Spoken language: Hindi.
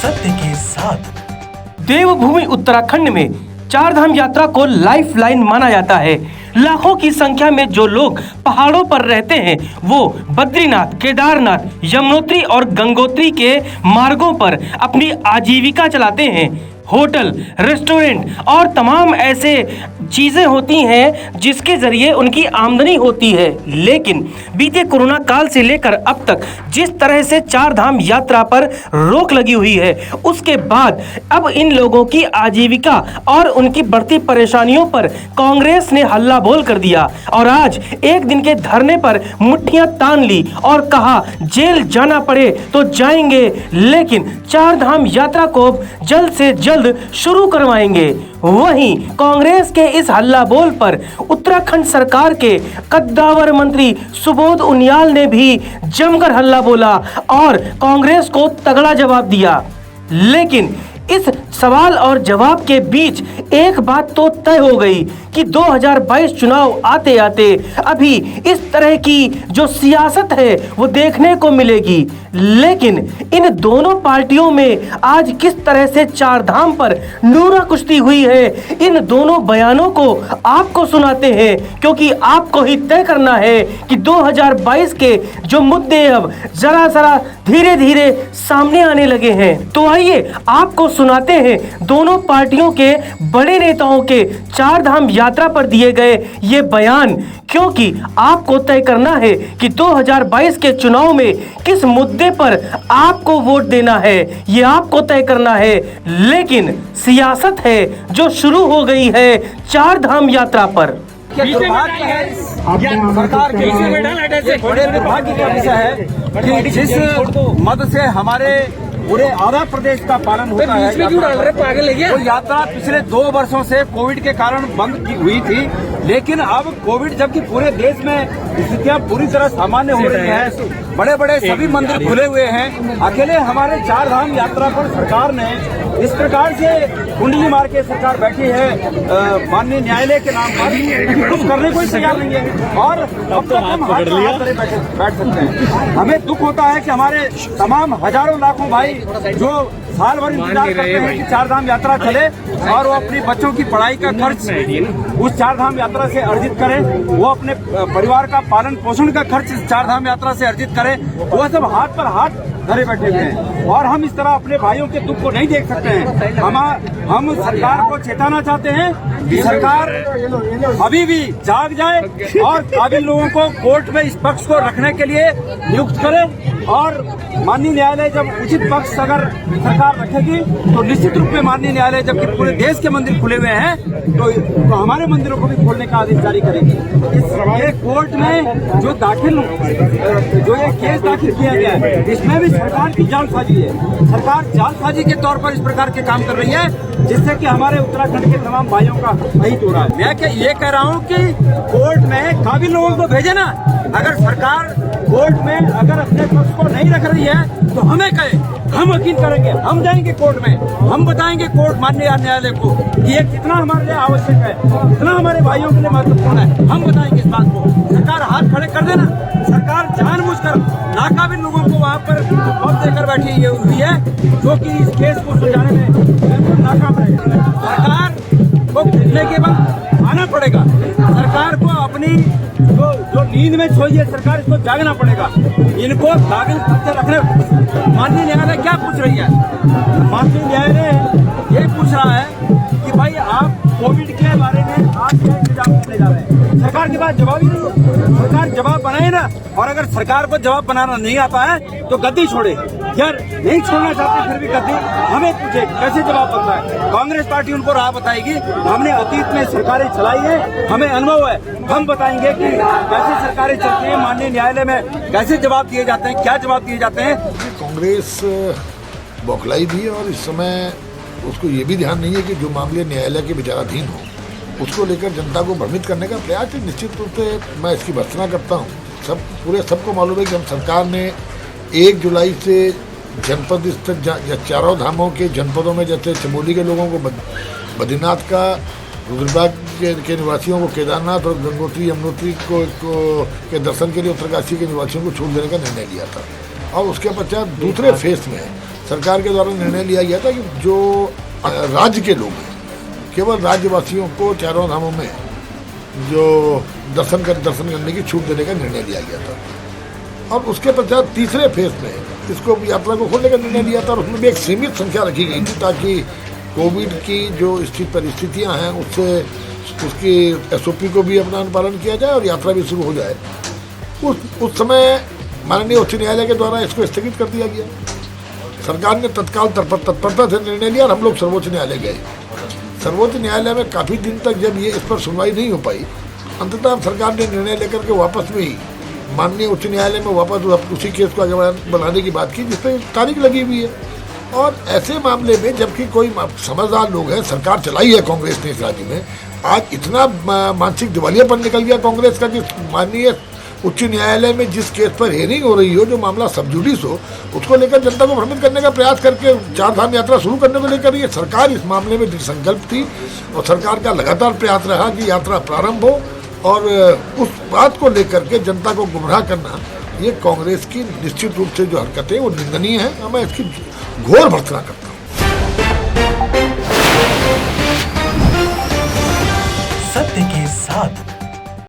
सत्य के साथ। देवभूमि उत्तराखंड में चारधाम यात्रा को लाइफलाइन माना जाता है। लाखों की संख्या में जो लोग पहाड़ों पर रहते हैं वो बद्रीनाथ, केदारनाथ, यमुनोत्री और गंगोत्री के मार्गों पर अपनी आजीविका चलाते हैं। होटल, रेस्टोरेंट और तमाम ऐसे चीजें होती हैं जिसके जरिए उनकी आमदनी होती है। लेकिन बीते कोरोना काल से लेकर अब तक जिस तरह से चारधाम यात्रा पर रोक लगी हुई है, उसके बाद अब इन लोगों की आजीविका और उनकी बढ़ती परेशानियों पर कांग्रेस ने हल्ला बोल कर दिया और आज एक दिन के धरने पर मुट्ठियां तान ली और कहा जेल जाना पड़े तो जाएंगे, लेकिन चारधाम यात्रा को जल्द से जल्द शुरू करवाएंगे। वहीं कांग्रेस के इस हल्ला बोल पर उत्तराखंड सरकार के कद्दावर मंत्री सुबोध उनियाल ने भी जमकर हल्ला बोला और कांग्रेस को तगड़ा जवाब दिया। लेकिन इस सवाल और जवाब के बीच एक बात तो तय हो गई कि 2022 चुनाव आते आते अभी इस तरह की जो सियासत है वो देखने को मिलेगी। लेकिन इन दोनों पार्टियों में आज किस तरह से चारधाम पर नूरा कुश्ती हुई है, इन दोनों बयानों को आपको सुनाते हैं, क्योंकि आपको ही तय करना है कि 2022 के जो मुद्दे अब जरा जरा धीरे धीरे सामने आने लगे हैं। तो आइए आपको सुनाते हैं दोनों पार्टियों के बड़े नेताओं के चारधाम यात्रा पर दिए गए ये बयान, क्योंकि आपको तय करना है कि 2022 के चुनाव में किस मुद्दे पर आपको वोट देना है, ये आपको तय करना है। लेकिन सियासत है जो शुरू हो गई है चारधाम यात्रा पर। दुर्भाग्य है सरकार के बड़े दुर्भाग्य का विषय है कि जिस मद से हमारे पूरे आंध्र प्रदेश का पालन होता है, वो यात्रा पिछले 2 वर्षों से कोविड के कारण बंद हुई थी। लेकिन अब कोविड जबकि पूरे देश में स्थितियां पूरी तरह सामान्य हो रही हैं, बड़े बड़े सभी मंदिर खुले हुए हैं, अकेले हमारे चारधाम यात्रा पर सरकार ने इस प्रकार से कुंडली मार के सरकार बैठी है माननीय न्यायालय के नाम पर, कुछ करने को ही तैयार नहीं है। और अब तक हम हाथ बैठ सकते हैं। हमें दुख होता है कि हमारे तमाम हजारों लाखों भाई जो साल भर इंतजार करते हैं कि चारधाम यात्रा चले और वो अपनी बच्चों की पढ़ाई का खर्च उस चारधाम यात्रा से अर्जित करें, वो अपने परिवार का पालन पोषण का खर्च इस चारधाम यात्रा से अर्जित करें, वो सब हाथ पर हाथ धरे बैठे हुए हैं। और हम इस तरह अपने भाइयों के दुख को नहीं देख सकते हैं। हम सरकार को चेताना चाहते हैं कि सरकार अभी भी जाग जाए और काबिल लोगों को कोर्ट में इस पक्ष को रखने के लिए नियुक्त करे। और माननीय न्यायालय जब उचित पक्ष अगर सरकार रखेगी तो निश्चित रूप में माननीय न्यायालय जबकि पूरे देश के मंदिर खुले हुए हैं तो हमारे मंदिरों को भी खोलने का आदेश जारी करेगी। इस कोर्ट में जो ये केस दाखिल किया गया है, इसमें भी सरकार की जालसाजी है। सरकार जालसाजी के तौर पर इस प्रकार के काम कर रही है जिससे कि हमारे उत्तराखंड के तमाम भाइयों का अहित हो रहा है। मैं ये कह रहा हूँ कि कोर्ट में काबिल लोगों को भेजे ना। अगर सरकार कोर्ट में अगर अपने पक्ष को नहीं रख रही है तो हमें कहे, हम वकील करेंगे, हम जाएंगे कोर्ट में, हम बताएंगे कोर्ट माननीय न्यायालय को कि ये कितना हमारे लिए आवश्यक है, कितना हमारे भाइयों के लिए महत्वपूर्ण है, हम बताएंगे इस बात को। सरकार हाथ खड़े कर देना। सरकार जानबूझकर नाकाबिल लोगों को वहाँ पर वक्त देकर बैठी हुई है जो कि इस केस को सुलझाने में बिल्कुल नाकाम है। सरकार को खुलने के बाद आना पड़ेगा। सरकार को अपनी जो नींद में सोई है सरकार, इसको जागना पड़ेगा। इनको काबिल करके रखने माननीय न्यायालय क्या पूछ रही है? माननीय न्यायालय ये पूछ रहा है कि भाई आप कोविड के बारे में आप क्या इंतजाम करने जा रहे हैं? सरकार के पास जवाब ही नहीं। सरकार जवाब बनाए ना, और अगर सरकार को जवाब बनाना नहीं आता है तो गद्दी छोड़े। यार नहीं छोड़ना चाहते फिर भी गद्दी हमें पूछे कैसे जवाब बनता है। कांग्रेस पार्टी उनको राह बताएगी। हमने अतीत में सरकारें चलाई है, हमें अनुभव है, हम बताएंगे कि कैसे सरकारें चलती हैं, माननीय न्यायालय में कैसे जवाब दिए जाते हैं, क्या जवाब दिए जाते हैं। कांग्रेस बौखलाई भी है और इस समय उसको ये भी ध्यान नहीं है कि जो मामले न्यायालय के विचाराधीन हो उसको लेकर जनता को भ्रमित करने का प्रयास है। निश्चित रूप से मैं इसकी भर्त्सना करता हूँ। सबको मालूम है कि हम सरकार ने 1 जुलाई से जनपद स्तर चारों धामों के जनपदों में जैसे चमोली के लोगों को बद्रीनाथ का, रुद्रबाग के निवासियों को केदारनाथ और गंगोत्री यमुनोत्री के दर्शन के लिए उत्तरकाशी के निवासियों को छूट देने का निर्णय लिया था। और उसके पश्चात दूसरे फेज में सरकार के द्वारा निर्णय लिया गया था कि जो राज्य के लोग हैं केवल राज्यवासियों को चारों धामों में जो दर्शन करने की छूट देने का निर्णय लिया गया था। और उसके पश्चात तीसरे फेज में इसको यात्रा को खोलने का निर्णय लिया था और उसमें भी एक सीमित संख्या रखी गई थी ताकि कोविड की जो स्थित परिस्थितियां हैं उससे उसकी SOP को भी अपना अनुपालन किया जाए और यात्रा भी शुरू हो जाए। उस समय माननीय उच्च न्यायालय के द्वारा इसको स्थगित कर दिया गया। सरकार ने तत्काल तत्परता से निर्णय लिया और हम लोग सर्वोच्च न्यायालय गए। सर्वोच्च न्यायालय में काफ़ी दिन तक जब ये इस पर सुनवाई नहीं हो पाई, अंततः सरकार ने निर्णय लेकर के वापस में ही माननीय उच्च न्यायालय में वापस उसी केस को आगे बढ़ाने की बात की, जिस पर तारीख लगी हुई है। और ऐसे मामले में जबकि कोई समझदार लोग हैं, सरकार चलाई है कांग्रेस ने इस राज्य में, आज इतना मानसिक दिवालियापन निकल गया कांग्रेस का कि माननीय उच्च न्यायालय में जिस केस पर हियरिंग हो रही हो, जो मामला सब जुडिस हो, उसको लेकर जनता को भ्रमित करने का प्रयास करके चार धाम यात्रा शुरू करने को लेकर ये सरकार इस मामले में दृढ़ संकल्प थी और सरकार का लगातार प्रयास रहा कि यात्रा प्रारंभ हो। और उस बात को लेकर के जनता को गुमराह करना, ये कांग्रेस की निश्चित रूप से जो हरकतें वो निंदनीय है। मैं इसकी घोर भर्त्सना करता हूँ। सत्य के साथ